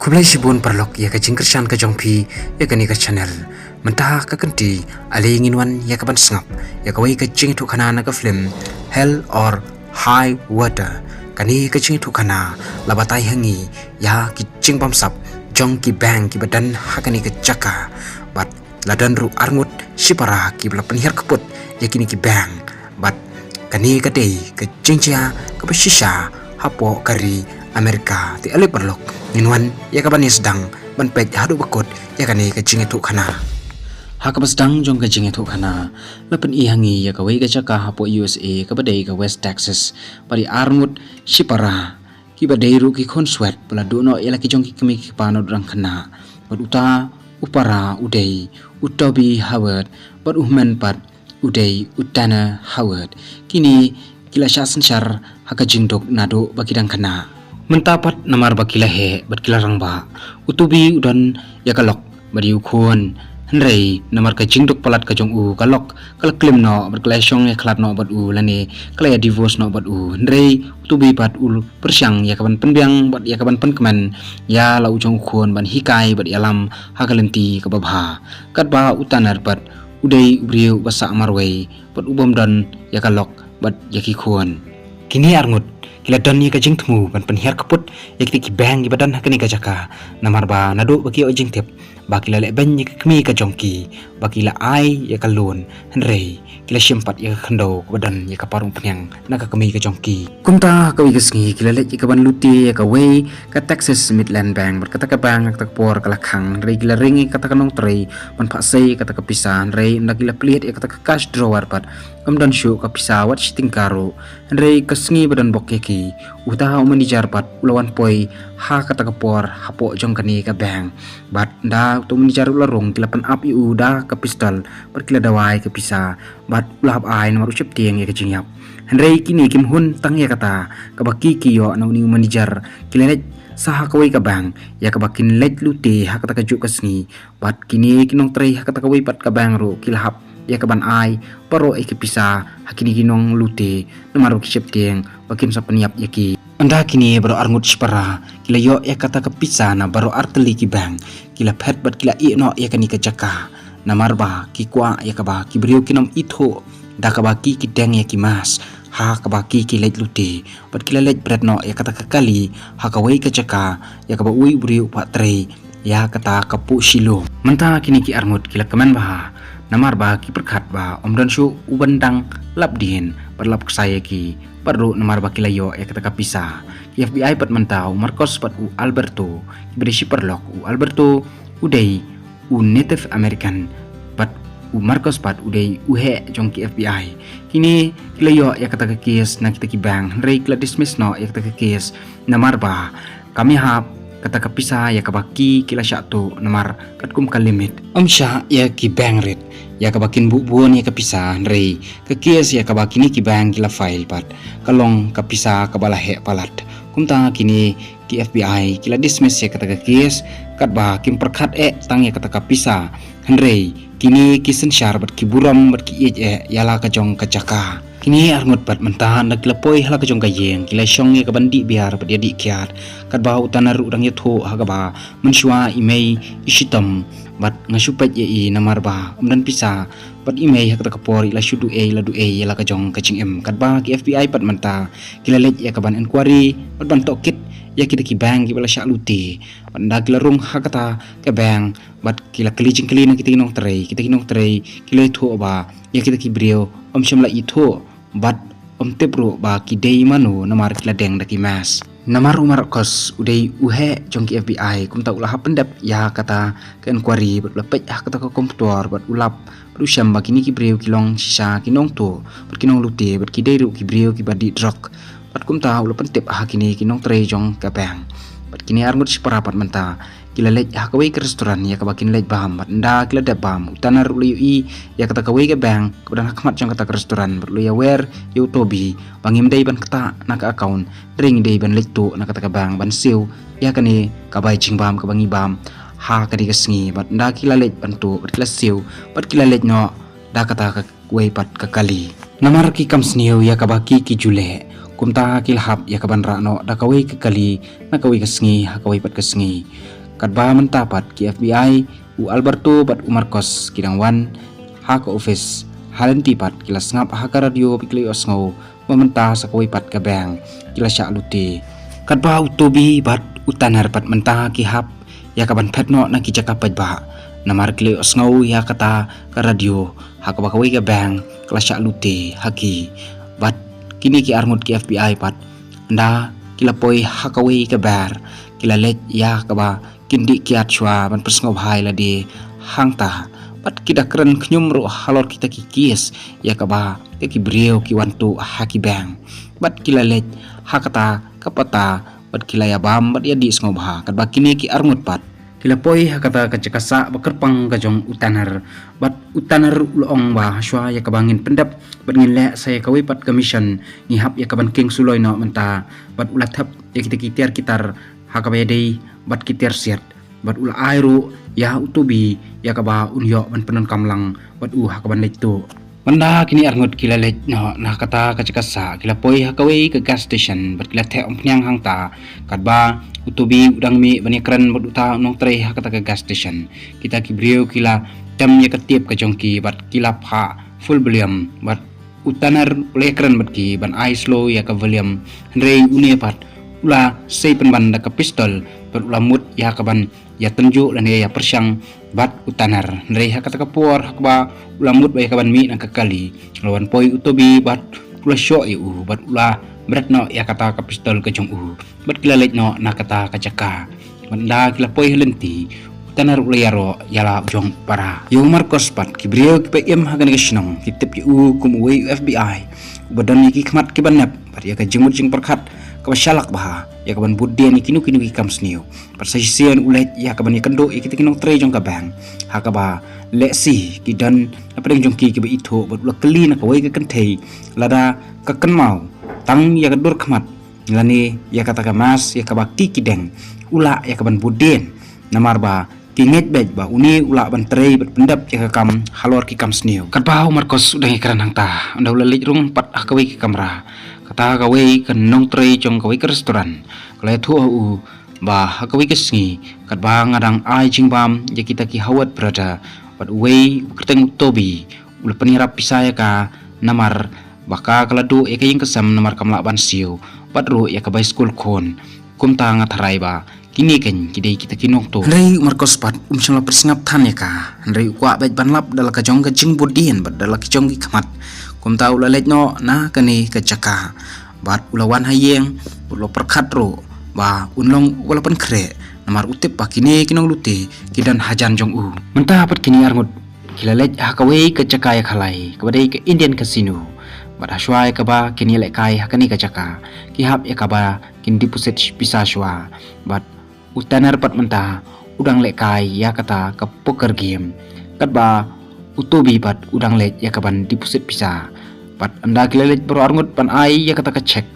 Kublai sibun perlok ya ka jingkersan ka jongpi ya ka ni ka channel mentah ka kenti ale nginwan ya ka ban sngap ya ka wei ka jing tu khana na ka film Hell or High Water kani ka jing tu khana labatai hangi ya ki jing pam sap jong ki bang ki badan hakani ka jaka bat ladan ru arngut sipara ki bla penhir kaput ya kini ki bang bat kani ka dei ka jingja ka bashisha hapo kari Amerika ti ale perlok nginwan ya ka bani sedang ban pek hadu bakut ya kani ka jing tu khana ha ka basdang jong ka jing tu khana lapen I hangi ya ka wei ka chaka hapo USA ka badai ka West Texas pari arngut sipara ki badai ru ki khon swet pala dono ya laki jong ki kemi ki pano drang khana bad uta upara udai utobi Howard bad uhman pat udai utana Howard kini kila syasan syar haka jingdok nado bagi dang khana mentapat namar bakila he batkila rangba utubi udan ya kalok bari ukhon henrei namar ka jingdok palat ka jong u kalok kal klim no berklesong ya klat no bad u lani kala ya divorce no bad u henrei utubi pat ul persyang ya kaban penbiang bad ya kaban penkeman ya la ujong ukhon ban hikai bad alam hakalenti ka babha katba utanar bad udai ubriu basa amarwei bad ubom dan ya kalok bad ya kikhon kini arngut kila dan ni ka jing temu ban penhiar kaput ya ki bang di badan hakani ka jaka namar ba nado bagi o jing tip ba kila le ban ni kemi ka jongki ba kila ai ya kalun henrei kila syempat ya khando ka badan ya ka parung penyang na ka kemi ka jongki kumta ka wi gesngi kila le ka ban luti ya ka wei ka Texas Midland Bank berkata ka bang ka por kala khang rei kila ringi kata ka nong trei ban phasei kata ka pisan rei na kila pliet ya kata ka cash drawer pat amdan syu ka pisawat siting karo rei kesngi badan bokeki utaha umanijar pat ulawan poi ha kata kapor hapo jong kani ka bang bat da tu manijar ularong kilapan api uda ka pistol perkila dawai ka pisa bat ulahap ai nomor ucap tiang ya kejingyap henrei kini kim hun tang ya kata kabaki kiyo na uni umanijar kilelet saha kawai ka bang ya kabakin let lute ha kata kajuk kasni bat kini kinong trei ha kata kawai pat ka bang ro kilahap ya kaban ai paro ikipisa hakini ginong lute namaro kisep tiang bakim sa peniap yaki anda kini baru arngut sipara kila yo ya kata kapisa na baru arteli ki bang kila phet bat kila I no ya kani ka jaka namar ba ki kwa ya kaba ki brio kinom itho da kaba ki deng ya ki mas ha kaba ki let lute bat kila let bread no ya kata kakali ha kawai ka jaka ya kaba ui brio pa tre ya kata kapu shilo menta kini ki arngut kila kemen bah namar ba ki perkhat ba omdan syu ubandang labdin perlap saya ki perlu namar ba kilayo ya kata kapisa ki FBI pat mentau Marcos pat u Alberto ki berisi perlok u Alberto udai u Native American pat u Marcos pat udai u he jong ki FBI kini kilayo ya kata ka case na kita ki bang rei kila dismiss no ya kata ka case namar ba kami hap kata kapisa ya kabaki kila syatu namar katkum kalimit sya ya ki bang rit ya kabakin bubuan ya kapisa rei kekias ya kabaki ni ki bang kila file pat kalong kapisa kabala he palat kumta kini ki FBI kila dismiss ya kata kekias katba kim perkhat tang ya kata kapisa henrei kini kisen syar bat ki buram bat ki yala ka jong ka jaka kini arngut pat mentahan nak lepoi hala ka jong ka yeng kila syong ya ka bandi biar pat ya di kiat kat ba utanar udang yatho ha ka ba mensyua imei isitam bat ngasupet ya I namar ba umdan pisa pat imei ha kata kapor ila syudu la du ya la ka jong ka jing em kat ba ki FBI pat menta kila let ya ka ban inquiry pat ban tokit ya kita ki bang ki bala syak luti panda kila rung ha kata ka bang bat kila kelicing kelina kita kinong trei kila itho ba ya kita ki brio syamla itho bat tepro ba ki dei mano namar kila deng daki mas namar Marcos udai uhe jong ki FBI kumta ulah pendap ya kata ke inquiry bat lepet kata ka komputer bat ulap berusyam ba kini ki brio kilong sisa kinong to bat kinong lute bat ki dei ru ki brio ki badi drug pat kumta ulah pentep kini kinong trei jong ka bang pat kini arngut siparapat menta kila lej kawai ke restoran ya kabakin lej baham bat nda kila da bam utanar ulu ui ya kata kawai ke bang kemudian hakmat jong kata ke restoran berlu ya wer yu tobi bangim dai ban kata nak account ring dai ban lej tu nak kata ke bang ban siu ya kani kabai jing bam ke bangi bam ha kadi kesngi bat nda kila lej ban tu bat kila siu bat kila lej no da kata ke wei pat ke kali namar ki kam sniu ya kabaki ki jule kumta kilhap ya kaban rano da kawai ke kali na kawai ke sengi ha kawai pat ke sengi kadba mentapat ki FBI u Alberto pat Marcos kidang wan ha ka office halenti pat kila sngap ha ka radio pikli osngau mementa sa kawai pat ke bang kila syak luti kadba utobi pat utanar pat mentah ki hap ya kaban petno na ki jakapaj ba namar kli osngau ya kata ka radio ha ka kawai ke bang kila syak luti haki bat kini ki armut ki FBI pat nda kila poi hakawai ke bar kila let ya kaba kindi kiat chwa ban persngau hai la di hangta pat kita keren knyum ro halor kita ki kies ya kaba ki breu ki wantu haki bang bat kila let hakata kapata bat kila ya bam bat ya di sngob ha kat bakini ki armut pat kila poi hakata kacakasa bakerpang kajong utanar bat utanar ulong ba shwa ya kabangin pendap bat ngile saya kawai pat commission ngihap ya kaban king suloi no menta bat ulathap ya kita kitiar kitar hakabedei bat kitiar siat bat ula airu ya utubi ya kaba unyo ban penon kamlang bat hakaban letu manda kini arngut kila let no na kata kacakasa kila poi hakawai ke gas station bat kila the ompnyang hangta kadba utubi udang mi bani keren bat uta nong tre hakata ke gas station kita kibriu kila tem ya ketiap ke jongki bat kila pha full volume bat utanar lekran bat ki ban ice low ya ka volume rei uni pat ula sei penban da ka pistol bat ula mut ya ka ban ya tenju dan ya persyang bat utanar rei hakata ka por hakba ula mut ba ya ka ban mi na ka kali lawan poi utobi bat ula show yu bat ula beratno ya kata ka pistol ke jong bat kila let no na kata ka jaka banda kila poi lenti tanar ulayaro yala jong para yung Marcos pat kibriyo ki PM hagan gesnong kitip yu kum uwe FBI badan ki khmat ki banap pat ya ka jingmut jing perkhat ka shalak bah ya ka ban budde ni kinu ki kam sniu pat sasian ulet ya ka ban kendo ki kinong tre jong ka bang ha ka ba leksi ki dan apa deng jong ki ba itho bat ula keli na ka wei ka kentei lada ka kenmau tang ya ka dur khmat lani ya kata ka mas ya ka ba ki deng ula ya ka ban budden namar ba kinget bej ba uni ula ban trei bat pendap ya ka kam halor ki kam sniu kat bau Marcos udah ngikaran hangta unda ula lijrung pat kawai ki kamera kata kawai kan nong trei jong kawai ke restoran kalai thu u ba kawai ke sngi kat ba ngadang ai jingbam ya kita ki hawat brada pat wei kerteng tobi ula penirap pisaya ka namar baka kaladu ya kaying kesam namar kamla ban siu pat ru ya ka bai school kon kumta ngatharai ba kini kan kidai kita kinong to rei Marcos pat umsala persingap than ya ka rei kwa bej banlap dal ka jong ka jing budien bat dal ka jong ki khamat kumta ula let no na kani ka jaka bat ulawan hayeng ulo perkhat ro ba unlong wala pen kre namar utip pa kini kinong luti kidan hajan jong mentah pat kini arngut kilalet hakawai ka jaka ya khalai kabadai ka Indian casino bat hashwai ka ba kini lek kai hakani ka jaka ki hap ya ka ba kin deposit pisa shwa bat utanar pat mentah udang lek kai ya kata ka poker game kat ba utobi pat udang lek ya kaban deposit pisa pat anda kila lek bro arngut pan ai ya kata ka check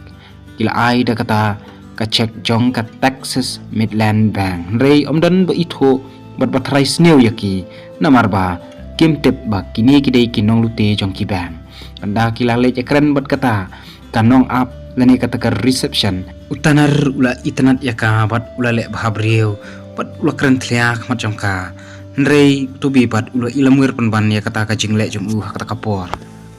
kila ai da kata ka check jong ka Texas Midland Bank rei omdan ba itho bat batrai sneu yaki namar ba kim tip ba kini kidai kinong lute jong ki bank anda kila lek keren bat kata kanong up lani kata ka reception utanar ula itanat ya ka bat ula lek bahabriu pat ula keren tliak macam ka rei tubi pat ula ilamwir penban ya kata ka jinglek jom kata kapor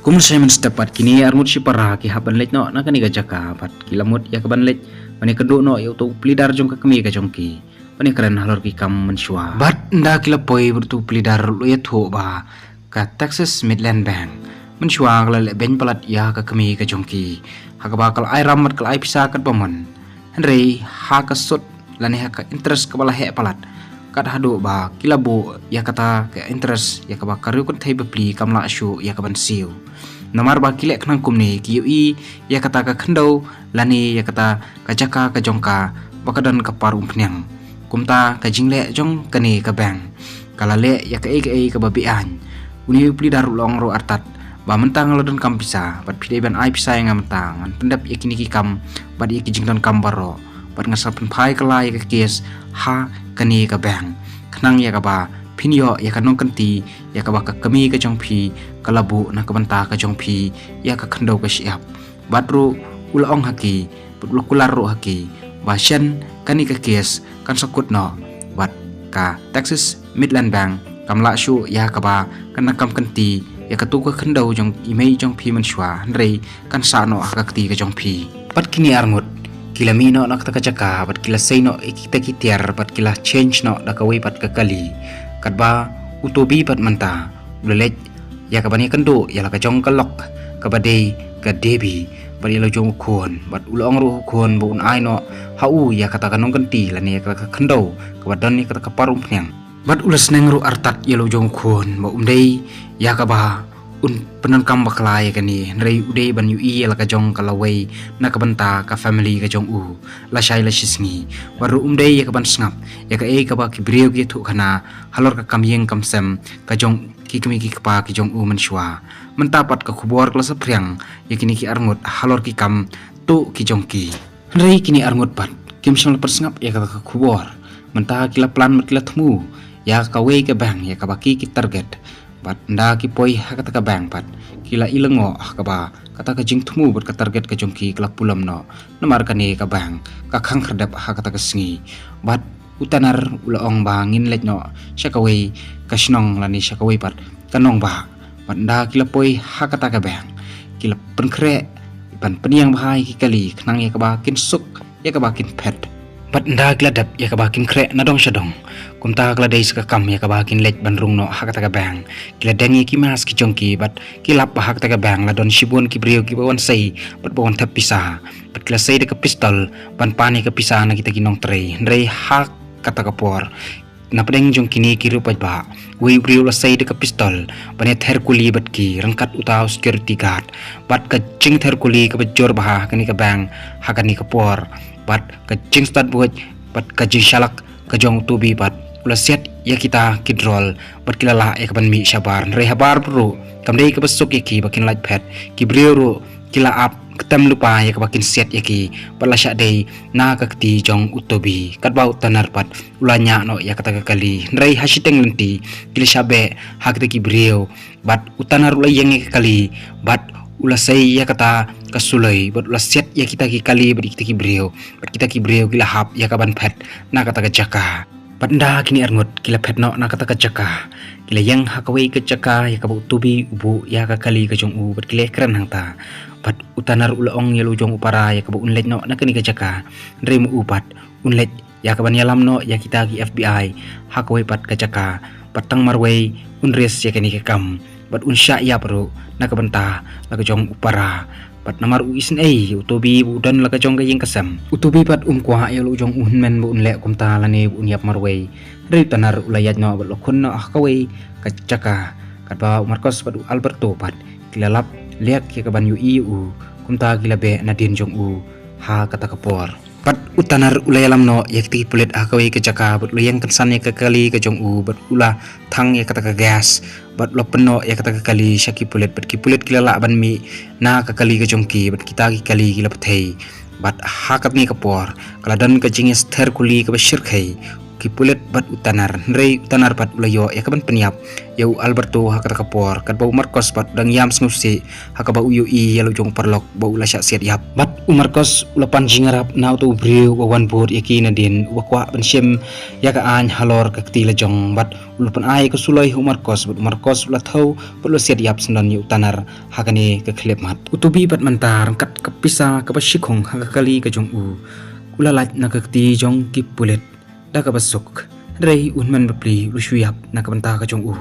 kumun saya menstepat kini armut si para ki haban lek no na kani ga jaka pat kilamut ya kaban lek mani kedu no ya tu plidar jom ka kami ka jongki mani keren halor ki kam mensua bat nda kila poi bertu plidar lu ya thu ba ka Texas Midland Bank mensua kala lek ben palat ya ka kami ka jongki hakaba kal ai ramat kal ai pisa kat pamon rei ha ka sut lani ha ka interest ka bala he palat kat hadu ba kilabu ya kata ke interest ya ka ba karu kun thai bepli kamla shu ya ka ban siu namar ba kilek knang kumni ki ui ya kata ka khandau lani ya kata ka jaka ka jongka bakadan ka parum pnyang kumta ka jingle jong kani ka bang kala le ya ka ei ka babian uni pli daru long ro artat ba mentang lodon kam pisa bat pidai ban ai pisa yang mentang an pendap ya kini ki kam bat ya ki jingdan kam baro bat ngasal pen pai kala ya ka kes ha kani ka bang khnang ya ka ba pinyo ya ka nong kanti ya ka ba ka kami ka jong phi kalabu na ka banta ka jong phi ya ka khandau ka siap batru ula ong haki bat ula kular ro haki ba shen kani ka kes kan sakut no bat ka Texas Midland Bank kamla shu ya ka ba kan nakam kanti ya ka tu ka khandau jong imei jong phi man shwa rei kan sa no hakakti ka jong phi pat kini arngut kila mino nak ta ka jaka bat kila sei no ikita kitiar bat kila change no da ka wei pat ka kali kat ba utobi pat manta ulelej ya ka bani kando ya la ka jong ka lok ka badei ka debi bat ilo jong khon bat ulong ru khon bu un ai no hau ya kata kanong kanti la ne ka khandau ka badan ni ka parum pnyang bat ulas neng ru artat ilo jong khon ba umdei ya ka ba un penan kam baklai kani rei udei ban yu i la ka jong kalawei na ka banta ka family ka jong u la shai la shisngi waru umdei ya ka ban snap ya ka e ka ba ki breu ki thu khana halor ka kamyeng kamsem ka jong ki kami ki pa ki jong u man shwa mentapat ka khubor kla sapriang ya kini ki arngut halor ki kam tu ki jong ki rei kini arngut pat kim shang persngap ya ka khubor menta ki la plan mat ki la thmu ya ka wei ka bang ya ka ba ki target bat nda ki poi hakata ka bang pat kila ilengo ka ba kata ka jing thmu bat ka target ka jongki kala pulam no namar ka ne ka bang ka khang khrdap hakata ka sngi bat utanar ulaong ba ngin lej no shakawei ka shnong lani shakawei pat kanong ba bat nda kila poi hakata ka bang kila penkhre pan peniang bahai ki kali khnang ya ka ba kin suk ya ka ba kin phet bat nda kila dap ya ka ba kin khre na dong shadong kumta kala dei ska kam ya ka ba kin lej banrung no hakata ka bang kila dengi ki mas ki jongki bat kilap ba hakata ka bang la don shibun ki breu ki bawan sei bat bawan thap pisa bat kila sei de ka pistol ban pani ka pisa na kita kinong trei hak kata ka por na pedeng jong kini ki rupa ba wi breu la sei de ka pistol bane therkuli bat ki rangkat utau security guard bat ka jing therkuli ka bajor ba kani ka bang hakani ka por bat ka jing start buat bat ka jing shalak ka jong tubi bat ula set ya kita kidrol bat kila la ya kaban mi shabar re habar bro kamdei ka basuk ya ki bakin light pad ki breu kila ap ketam lupa ya ka bakin set ya ki bala sha dei na ka kti jong utobi kat bau tanar pat ulanya no ya kata ka kali rei hasiteng lenti kila shabe hakte ki breu bat utanar ula yang kali bat ula sei ya kata kasulai bat ula set ya kita ki kali bat kita ki breu bat kita ki breu kila hap ya kaban phat na kata ka jaka bat nda kini arngut kila phet no na kata ka jaka kila yang hakawei ka jaka ya ka utubi ubu ya ka kali ka jong u bat kila kran hangta bat utanar ulaong ya lu jong upara ya ka unlej no na kini ka jaka rem ubat unlej ya ka ban yalam no ya kita ki FBI hakawei pat ka jaka patang marwei unres ya kini ka kam bat unsya ya pro na ka banta la ka jong upara pat namar u isin utobi udan la ka jong ka yeng kasam utobi pat kwa ya lu jong unmen bu unle kumta la ne unyap marwei re tanar ulayat no bat lokon no hakawei ka jaka kat ba Marcos pat Alberto pat kilalap liak ya ka ban yu kumta gilabe nadin jong u ha kata kapor pat utanar ulayalam no yakti pulet hakawei ka jaka bat luyang kansan ya ka kali ka jong u bat ula thang ya kata ka gas bat lopeno ya kata ka kali shaki pulet bat ki pulet kilala ban mi na ka kali ka jongki bat kita ki kali gila pathei bat hakat ni kapor kaladan ka jingis ther kuli ka bashir khai ki pulet bat utanar rei utanar bat ulayo ya ka ban peniap yau Alberto hakata kapor kat bau Marcos bat dang yam sngupsi hakaba uyu I yalu jong parlok bau ula syak siat yap bat Marcos ulapan jingarap na auto breu wawan bur yaki nadin wakwa ban sim ya ka an halor ka kti la jong bat ulapan ai ka sulai Marcos bat Marcos ula thau bat ula siat yap sendan yu utanar hakane ka khlep mat utubi bat mantar kat kapisa ka bashikong hakakali ka jong u ula laj na ka kti jong ki pulet da ka basuk rei unman bapli lusuyap na ka banta ka jong u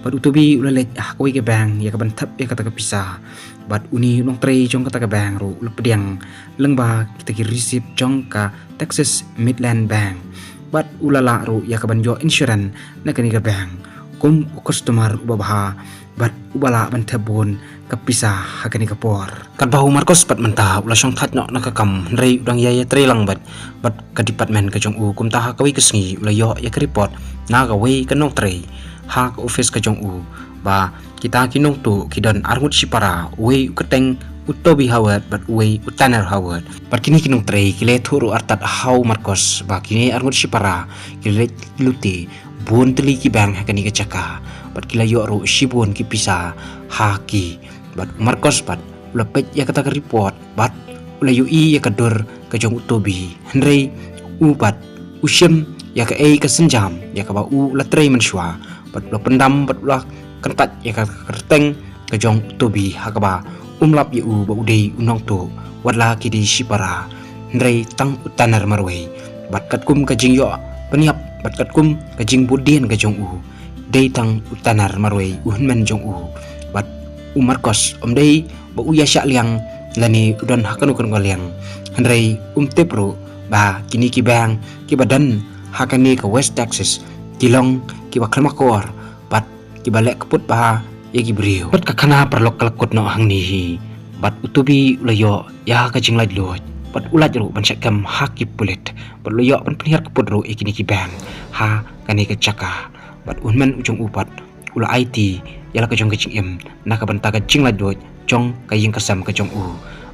bat utubi ula lej hakawei ka bang ya ka bantap ya kata ka pisa bat uni nong trei jong kata ka bang ro ula pediang lengba kita ki receive jong ka Texas Midland Bank bat ula la ro ya ka banjo insurance na kani ka bang kum customer ubaha bat ubala bantabon kapisa hakani kapor kat bahu Marcos pat menta ula syong that no nakakam rei udang yaya trelang bat ka department ka jong u kum ta hakawei kesngi ula yo ya ka report na ka wei ka nong trei ha ka office ka jong u ba kita kinong tu kidan arngut sipara wei keteng utobi hawat bat wei utanar hawat pat kini kinong trei kile thuru artat hau Marcos ba kini arngut sipara kile luti bun teli ki bang hakani ka jaka bat kila yo ro shibun ki pisa haki bat Marcos bat ula pet ya kata ka report bat ulayu I ya kadur ka jong utobi henrei upat usyem ya ka ka senjam ya ka ba latrei menshwa pat ula pendam pat ula kentat ya ka kerteng ka jong utobi hakaba lap ya ba udei unong to wadla kidi shipara henrei tang utanar marwei bat katkum ka jing yo peniap bat katkum ka jing budien ka jong dei tang utanar marwei men jong bat markos dei ba ya syak liang lani udon hakanu kan goliang henrei tepro ba kini ki bang ki badan hakani ka West Texas kilong ki ba kalmakor bat ki balek keput ba ya ki brio bat kakana perlok kalakut no hang ni bat utubi ulayo ya ka jing lai lo bat ulat ro ban syakam haki pulit bat loyo ban penihar keput ro ikini ki bang ha kani ka caka bat unman ujung upat ula IT yala ka jong ka jing em na ka banta ka jing lai lo jong ka ying kasam ka jong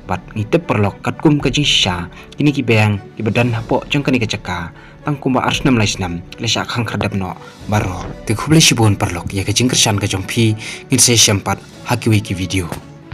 bat ngitep perlok katkum ka jing sha kini ki bang ki badan hapo jong kani ka caka tangkum ba arsnam laisnam lesha khang khradap no baro te khuble shibon perlok ya ka jing kershan ka jong phi ngin se sempat haki wiki video